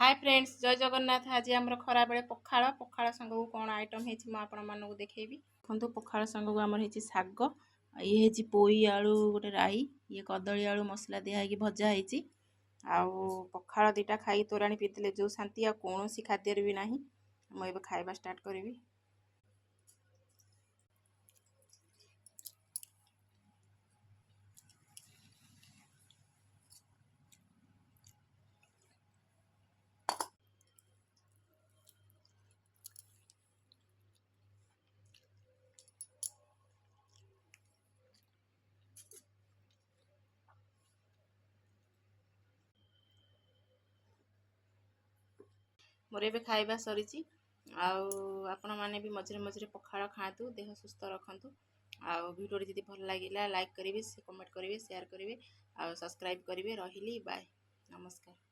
Hi friends, जय जगन्नाथ। आज आम खरा बेले पखाड़ पखाड़ संग को कौन आइटम है आपण मानक देखी देखो। पखाड़ संग को आमर शाग, ये है पोई आलू गोटे राई, ये कदली आलू मसला दिखाई भजा है। आउ पखाड़ दीटा खाई तोराणी पीते जो शांति आ कौन खाद्य भी ना। मुझे खाଇବା स्टार्ट करी। मोर ए खाଇବା सरी। आपण मैंने भी मझे मझे पखाड़ खातु, देह सुस्थ रखु। वीडियो जब भल लगे लाइक करेंगे, कमेंट करेंगे, शेयर करेंगे, सब्सक्राइब करेंगे। रही बाय, नमस्कार।